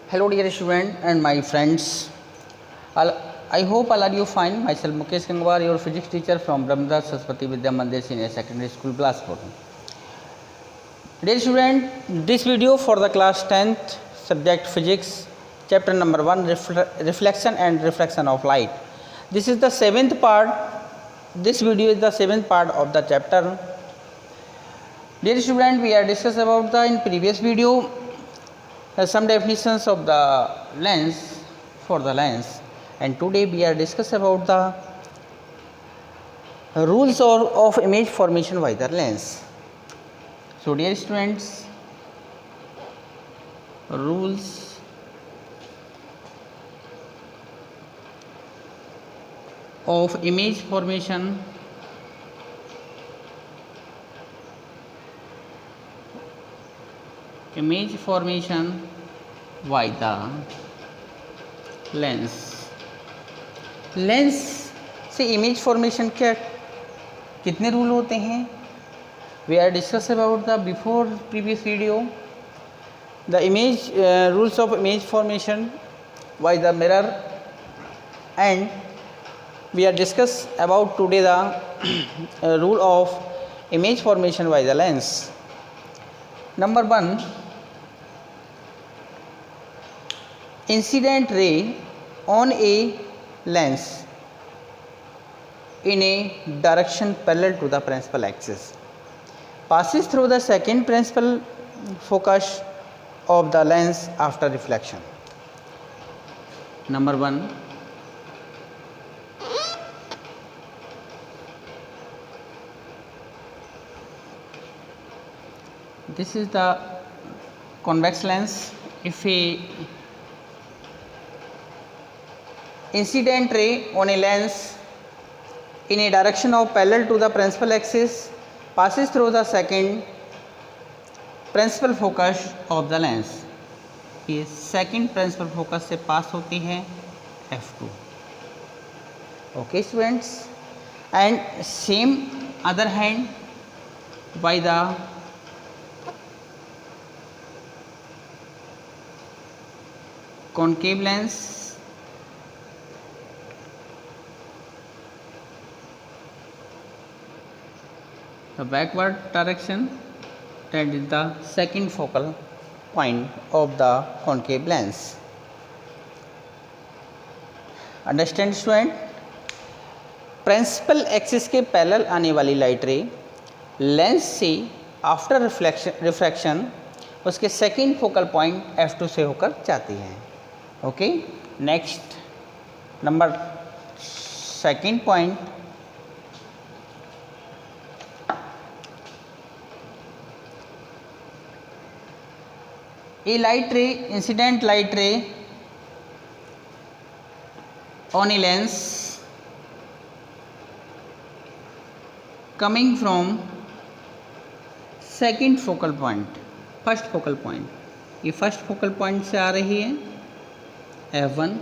Hello dear student and my friends. I hope all are you fine. Myself Mukesh Gangwar, your physics teacher from Brahmadas Saraswati Vidya Mandir Senior Secondary School, Bilaspur. Dear student, this video for the class 10th subject physics, chapter number 1, reflection and refraction of light. This is the 7th part. This video is the 7th part of the chapter. Dear student, we are discussed about the in previous video some definitions of the lens for the lens, and today we are discuss about the rules of image formation by the lens. So dear students, rules of image formation by the lens. Lens से image formation क्या कितने rule होते हैं? We are discuss about the before previous video the image rules of image formation by the mirror, and we are discuss about today the rule of image formation by the lens. Number 1, incident ray on a lens in a direction parallel to the principal axis passes through the second principal focus of the lens after reflection. Number 1, this is the convex lens. If a incident ray on a lens in a direction of parallel to the principal axis passes through the second principal focus of the lens. ये second principal focus से पास होती है F2. Okay students, and same other hand by the concave lens, the backward direction, that is the second focal point of the concave lens. Understand student? Principal axis के parallel आने वाली light ray lens से after refraction उसके second focal point F2 से होकर जाती है. Okay, next number second point, a light ray, incident light ray on a lens coming from second focal point, first focal point, ये first focal point से आ रही है F1,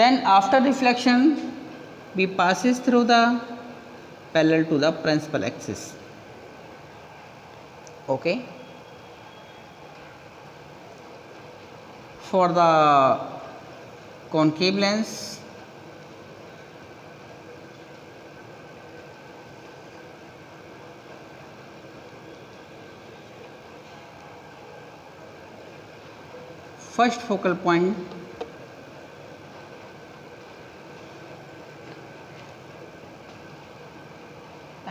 then after reflection we passes through the parallel to the principal axis. Okay, for the concave lens first focal point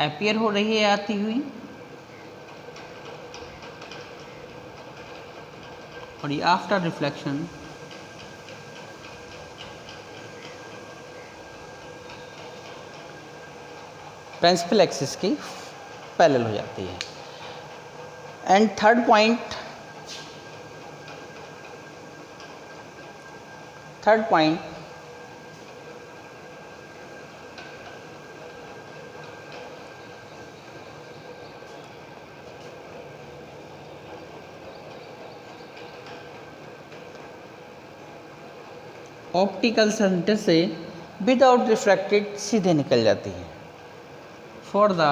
appear हो रही है आती हुई, और ये आफ्टर रिफ्लेक्शन प्रिंसिपल एक्सिस की पैरेलल हो जाती है. And third point optical centre से विदाउट रिफ्रैक्टेड सीधे निकल जाती है. For the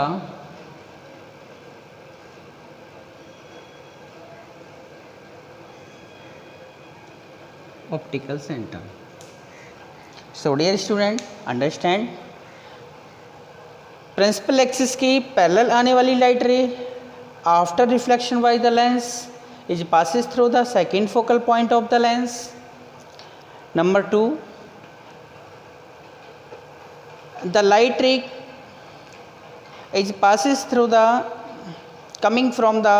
optical centre. So dear student, understand, principal axis की पैरेलल आने वाली light ray after reflection by the lens is passes through the second focal point of the lens. Number 2, the light ray is passes through the coming from the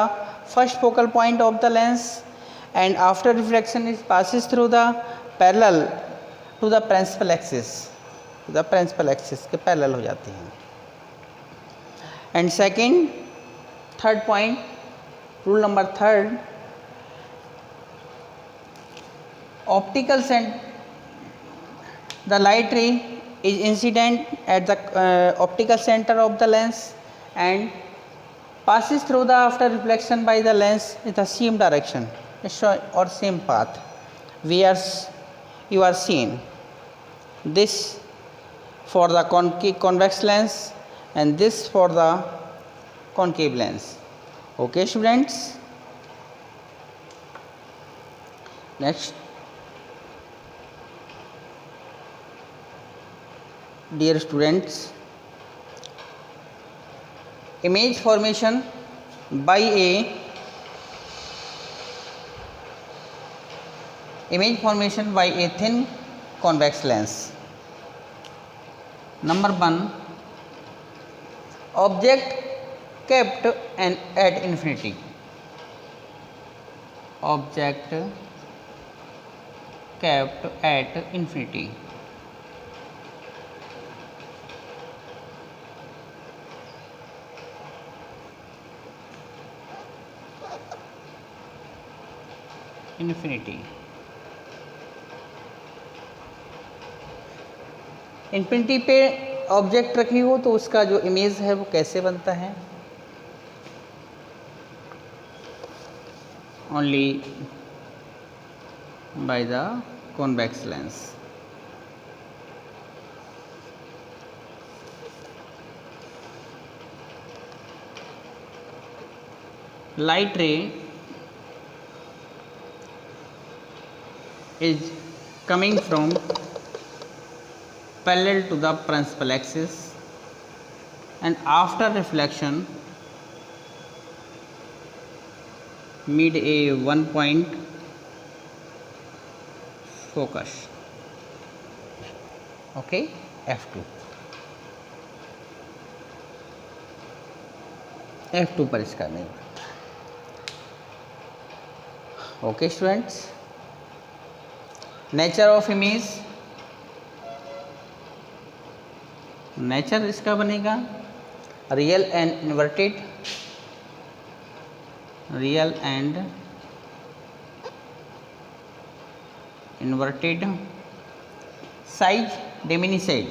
first focal point of the lens and after reflection it passes through the parallel to the principal axis, के parallel हो जाती हैं. And second, third point, rule number third, optical the light ray is incident at the optical center of the lens and passes through the after reflection by the lens in the same direction or same path. You are seeing this for the convex lens and this for the concave lens. Okay students, next, dear students, image formation by a thin convex lens. Number 1, object kept at infinity. Object kept at infinity. Infinity पे object रखी हो तो उसका जो image है वो कैसे बनता है? Only by the convex lens. Light रे is coming from parallel to the principal axis and after reflection meet a one point focus. Okay, f2 पर इसका नहीं. Okay students, nature of image, nature इसका बनेगा real and inverted, size diminished,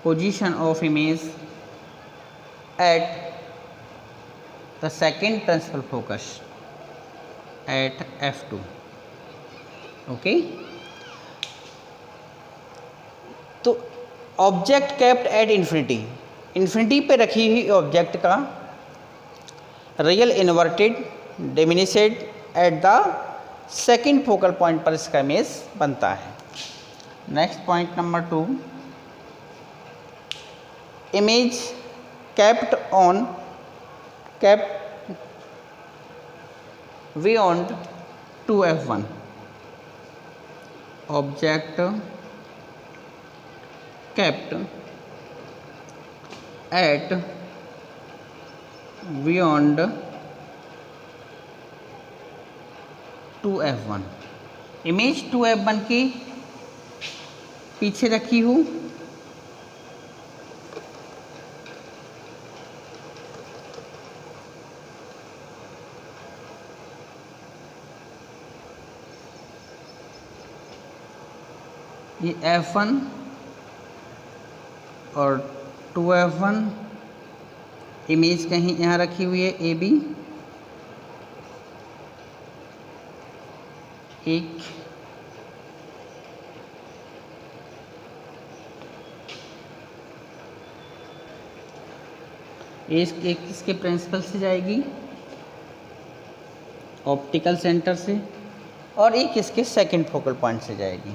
position of image at the second principal focus at f2. Okay, तो object kept at infinity पे रखी हुई object का real inverted diminished at the second focal point पर इसका image बनता है. Next point number 2, image kept beyond 2f1. Object kept at beyond 2f1. Image 2f1 की पीछे रखी हूँ. ये f1 और 2f1 इमेज कहीं यहाँ रखी हुई है ए बी. एक एक इसके प्रिंसिपल से जाएगी, ऑप्टिकल सेंटर से, और एक इसके सेकंड फोकल पॉइंट से जाएगी,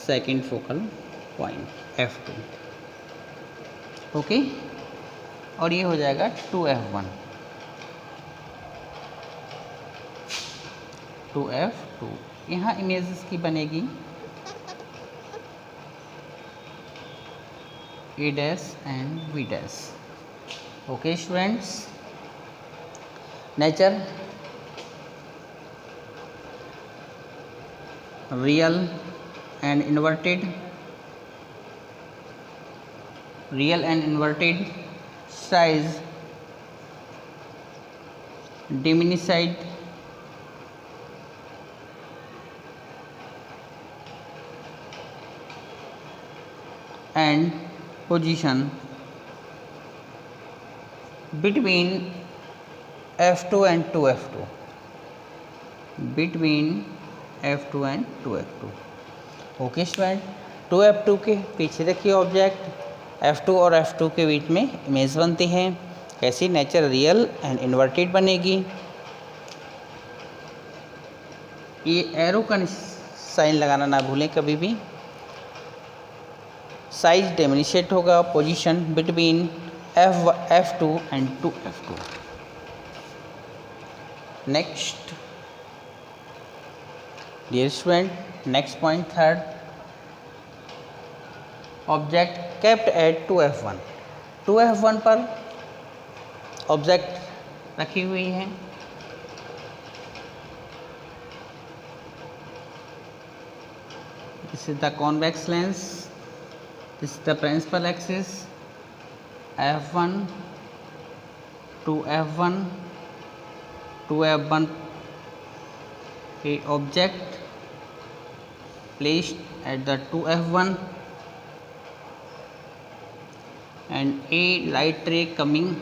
second focal point F2। Okay, और ये हो जाएगा 2F1, 2F2। यहाँ इमेज इसकी बनेगी A dash and B dash. Okay students, nature real and inverted, size diminished, and position between F2 and 2F2, between F2 and 2F2। Okay student, 2F2 के पीछे रखिए ऑब्जेक्ट, F2 और F2 के बीच में image बनती है। कैसी? नेचर रियल एंड इन्वर्टेड बनेगी। ये एरो का साइन लगाना ना भूलें कभी भी। साइज डिमिनिशेट होगा, position between F2 and 2F2। Next dear student, next point third, object kept at 2F1। 2F1 पर ऑब्जेक्ट रखी हुई है। This is the convex lens, this is the principal axis, F1 2F1, 2F1 a object placed at the 2F1 and a light ray coming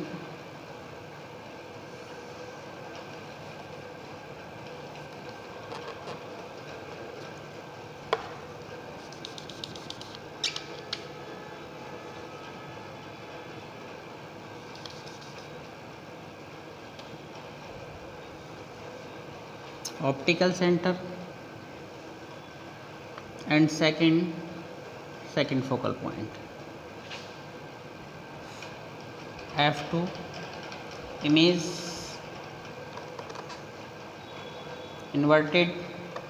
optical center and second focal point F2, image inverted,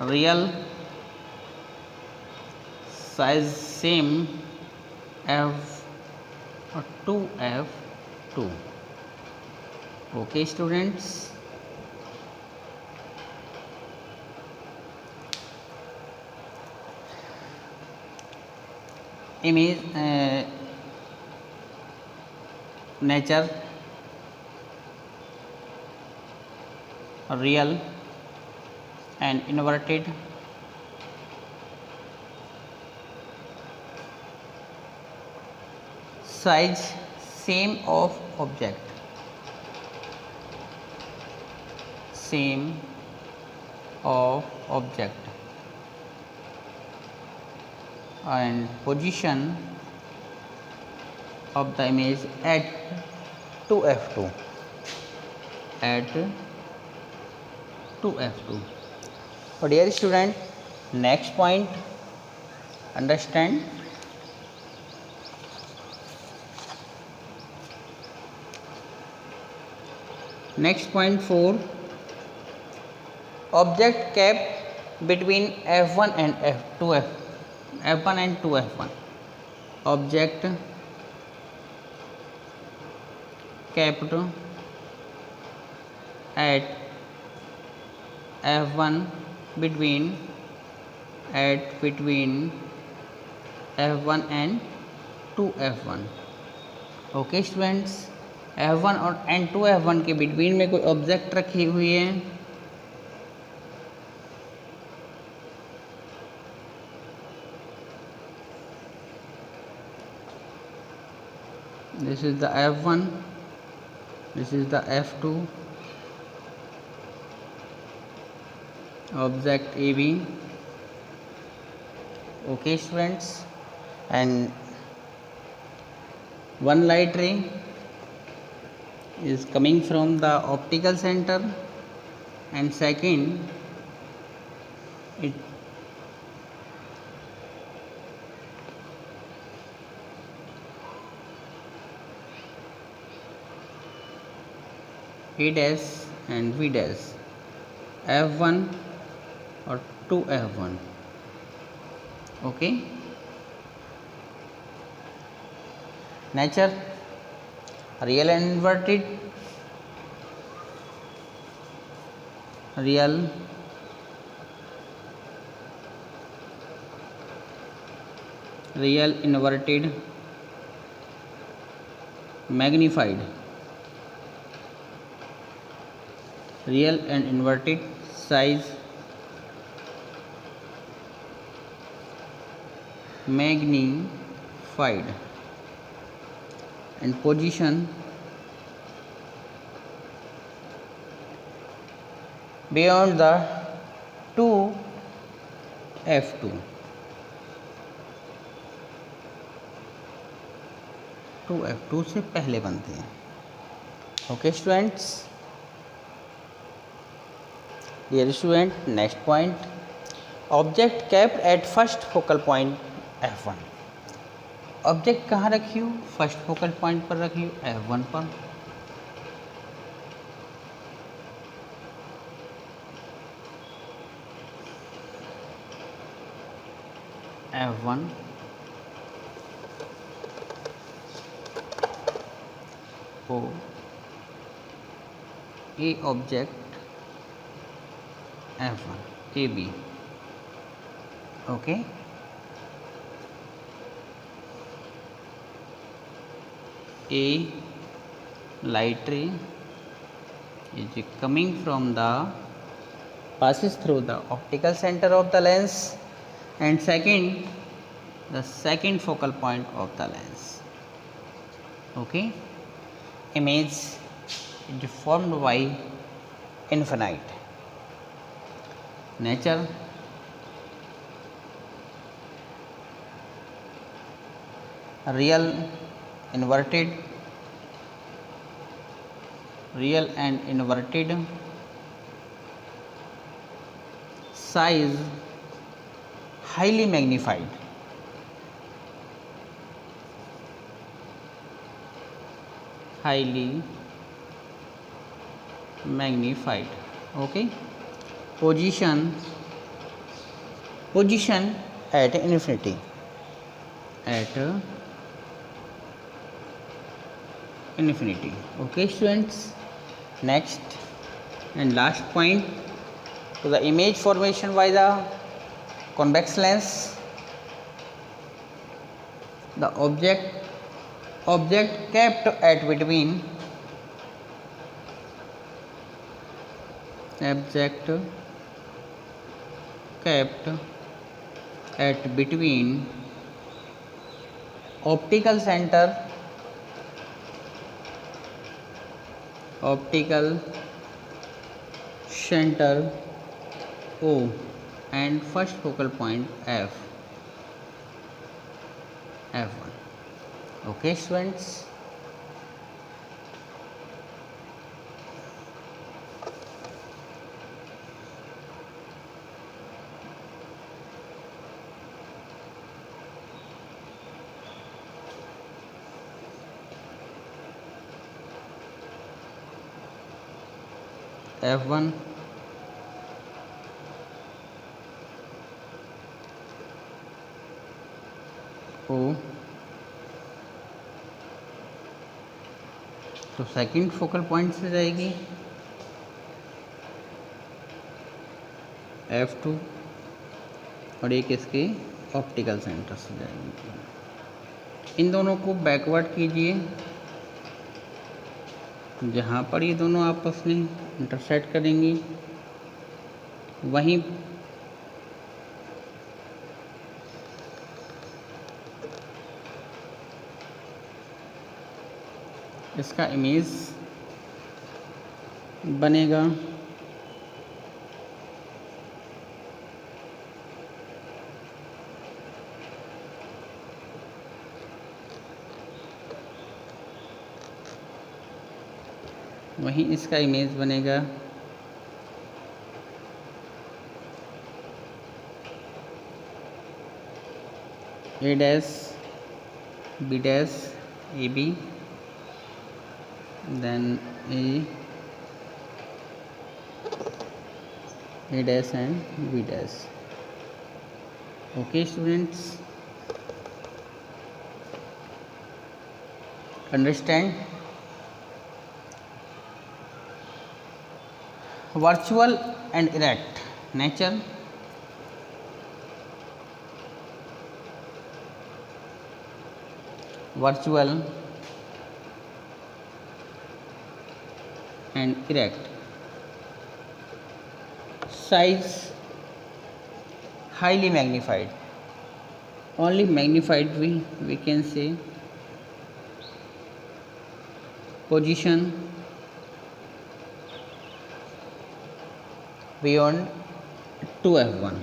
real, size same F2 F2। okay students, image nature real and inverted, size same of object, same of object, and position of the image at 2F2, at 2F2। और dear student, next point understand, next point 4, object kept between F1 and F2F, F1 and 2F1, object kept at F1 between F1 and 2F1। Okay students, F1 और 2F1 के between में कोई object रखी हुई है। This is the F1, this is the F2, object AB। okay students, and one light ray is coming from the optical center, and second it A dash and V dash, F1 or 2F1. Okay. Nature, real and inverted, real, real inverted, magnified, real and inverted, size, magnified, and position beyond the 2F2. 2F2 से पहले बनते हैं. Okay students. Dear student, next point, object kept at first focal point F1. Object कहाँ रखी हो? First focal point पर रखी हो, F1 पर. F1 को A object F1 AB. Okay. A light ray is coming from the passes through the optical center of the lens, and second the second focal point of the lens. Okay. Image is formed by infinite. Nature, real inverted, real and inverted, size highly magnified, highly magnified. Okay. Position at infinity, at infinity. Okay students, next and last point, to the image formation by the convex lens. The object kept at between optical center O and first focal point F1. Okay students. F1 O, तो second focal point से जाएगी F2 और एक इसके optical centre से जाएगी. इन दोनों को बैकवर्ड कीजिए. जहाँ पर ये दोनों आपस में इंटरसेक्ट करेंगी वहीं इसका इमेज बनेगा. वहीं इसका इमेज बनेगा A dash B dash A B then A dash and B dash. Okay students, understand? Virtual and erect nature. Virtual and erect. Size highly magnified. Only magnified we can say. Position beyond 2f1.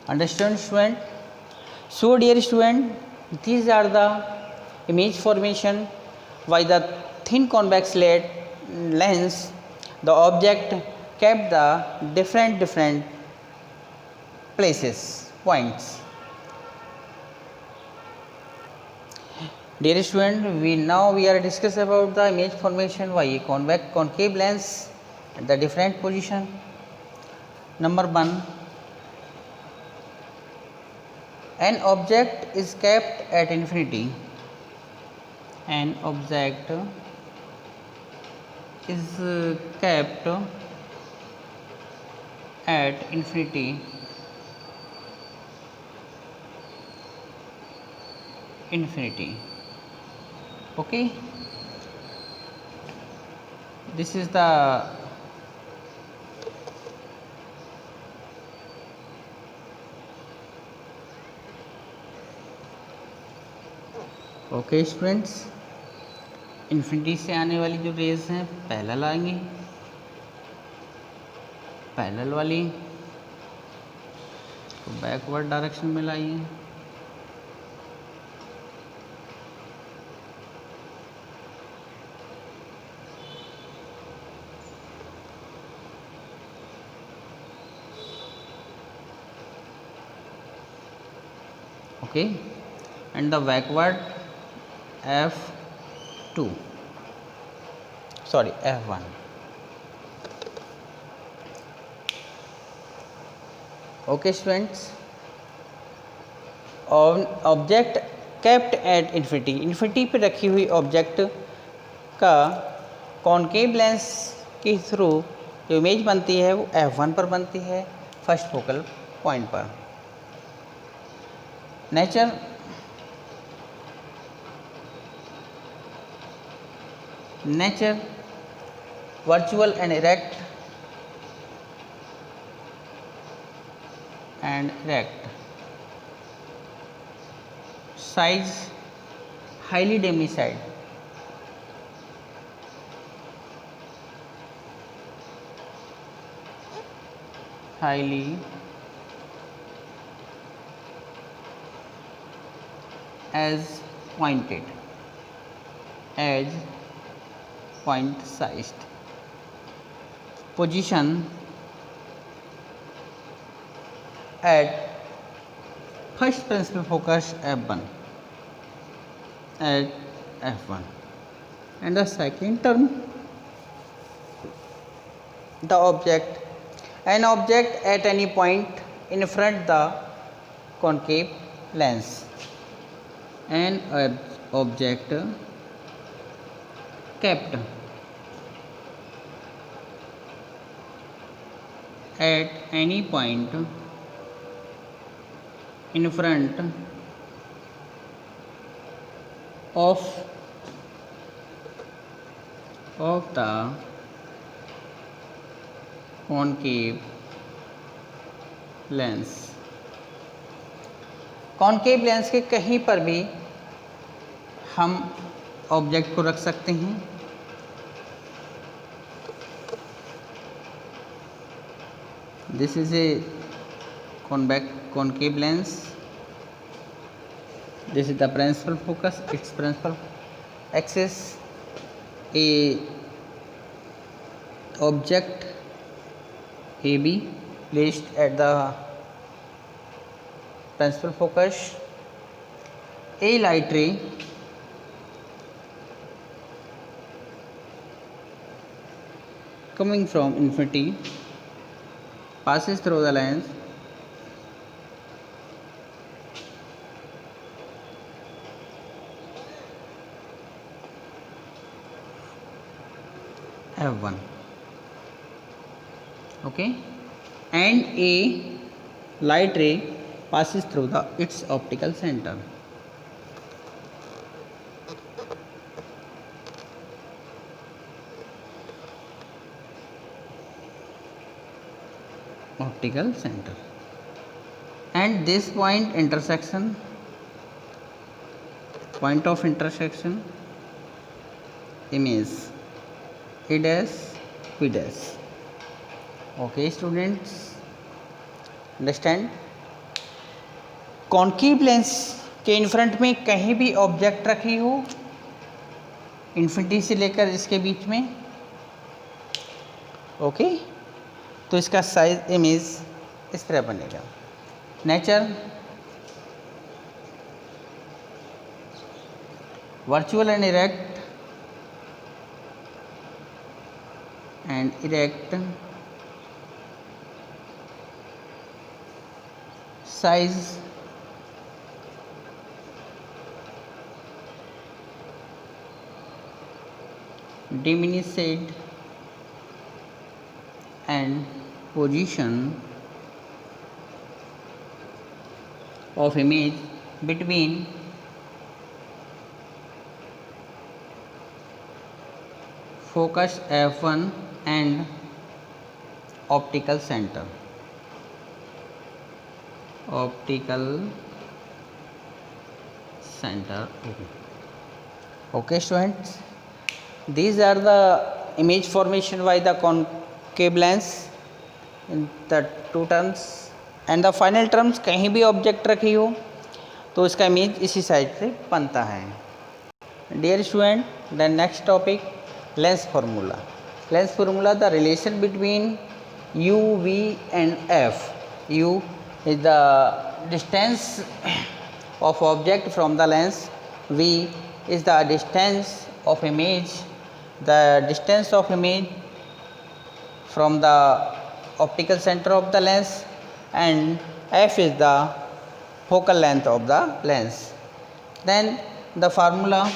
Understand student? So dear student, these are the image formation by the thin convex lens. The object kept the different places, points. Dear student, we are discuss about the image formation by a concave lens at the different position. Number 1, an object is kept at infinity. An object is kept at infinity. Okay, this is the okay students. Infinity से आने वाली जो raise हैं parallel आएंगी, parallel वाली तो backward direction में लाइए. Okay, and the backward f2, sorry f1. Okay students, object kept at infinity, infinity पे रखी हुई ऑब्जेक्ट का कॉनकेव लेंस के थ्रू जो इमेज बनती है वो f1 पर बनती है, फर्स्ट फोकल पॉइंट पर. Nature virtual and erect size highly magnified. Highly as pointed, as point sized. Position at first principal focus f1, at f1. And the second term, the object, an object at any point in front the concave lens, an object kept at any point in front of the concave lens. Concave lens के कहीं पर भी हम object को रख सकते हैं. This is a concave lens. This is the principal focus. Its principal axis, a object AB placed at the principal focus, a light ray coming from infinity passes through the lens F1, okay, and a light ray passes through its optical center. Optical center, and this point of intersection image A dash P dash. Okay students, understand. Concave lens के in front में कहीं भी object रखी हो infinity से लेकर इसके बीच में, ओके, तो इसका साइज इमेज इस तरह बनेगा. Nature virtual and erect size diminished and position of image between focus F1 and optical center. Okay students, these are the image formation by the concave lens in the two terms, and the final terms कहीं भी object रखी हो तो इसका image इसी side से बनता है. Dear student, the next topic lens formula. Lens formula the relation between U, V and F. U is the distance of object from the lens. V is the distance of image, the distance of image from the optical center of the lens, and F is the focal length of the lens. Then the formula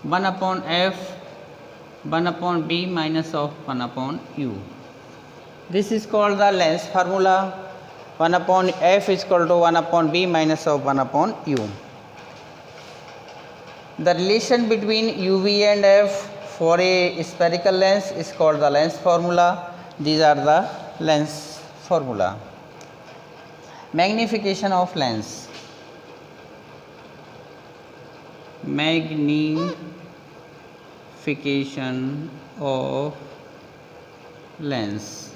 1 upon F 1 upon B minus of 1 upon U. This is called the lens formula. 1 upon F is equal to 1 upon B minus of 1 upon U. The relation between UV and F for a spherical lens is called the lens formula. These are the lens formula. Magnification of lens. Magnification of lens.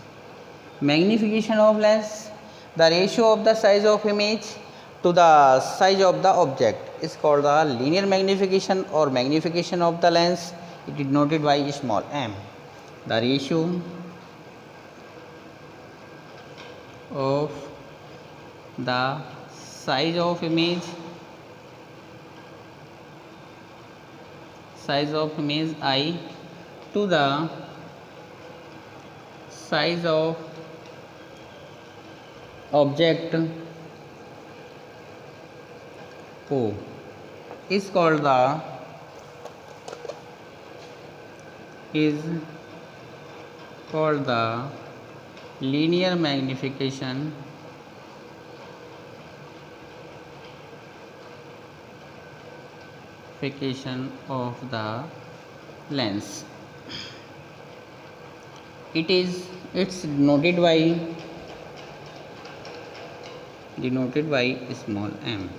Magnification of lens, the ratio of the size of image to the size of the object is called the linear magnification or magnification of the lens. It is denoted by small m. The ratio of the size of image I to the size of object O is called the linear magnification of the lens. It's denoted by small m.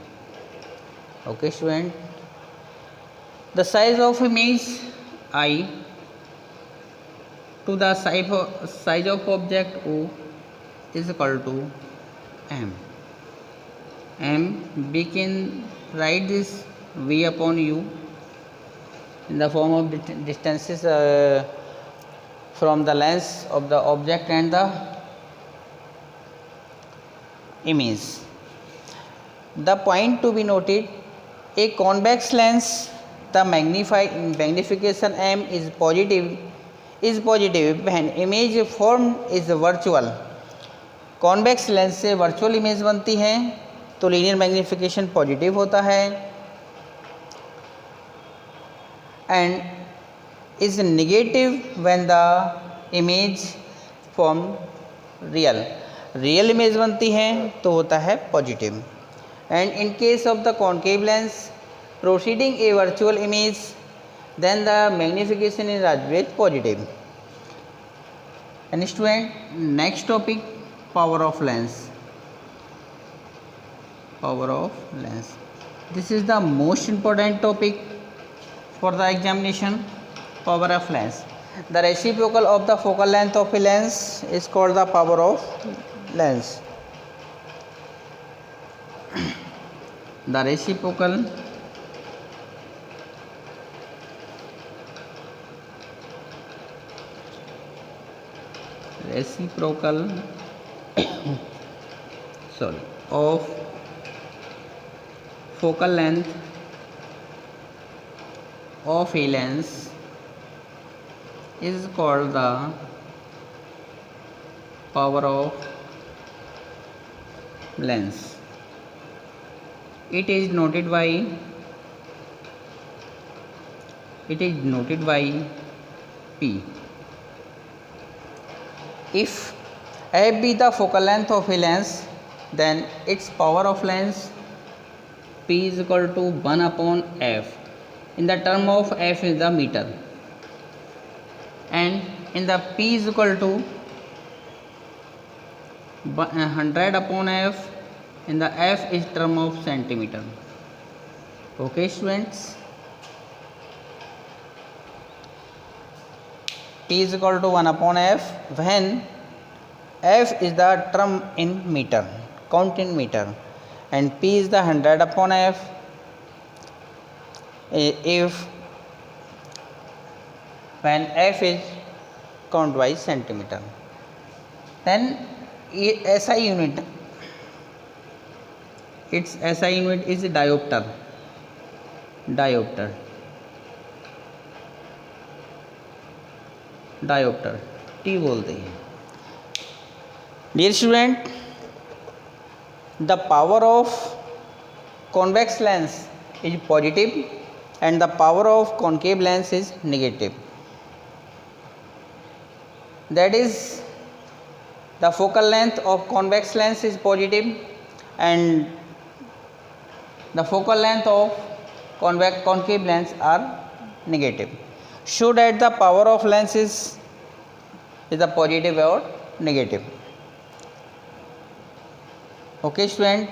Okay student, the size of image I to the size of object O is equal to m. M, we can write this V upon U in the form of distances from the lens of the object and the image. The point to be noted, a convex lens, the magnification M is positive when image formed is virtual. Convex lens से virtual image बनती है तो linear magnification positive होता है, and is negative when the image form real image बनती है तो होता है positive. And in case of the concave lens proceeding a virtual image then the magnification is always positive. And student, next topic, power of lens. This is the most important topic for the examination. Power of lens. The reciprocal of the focal length of a lens is called the power of lens. The reciprocal of focal length of a lens is called the power of lens. It is noted by P. If f be the focal length of a lens, then its power of lens P is equal to 1 upon f. In the term of f is the meter, and in the P is equal to 100 upon f. In the f is term of centimeter. Okay students, P is equal to 1 upon f when f is the term in meter, count in meter, and P is the 100 upon f if when f is count by centimeter. Then SI unit, its SI unit is diopter. T बोलते हैं. Dear student, the power of convex lens is positive and the power of concave lens is negative. That is, the focal length of convex lens is positive and the focal length of concave lens are negative. Show that the power of lens is the positive or negative. Okay student,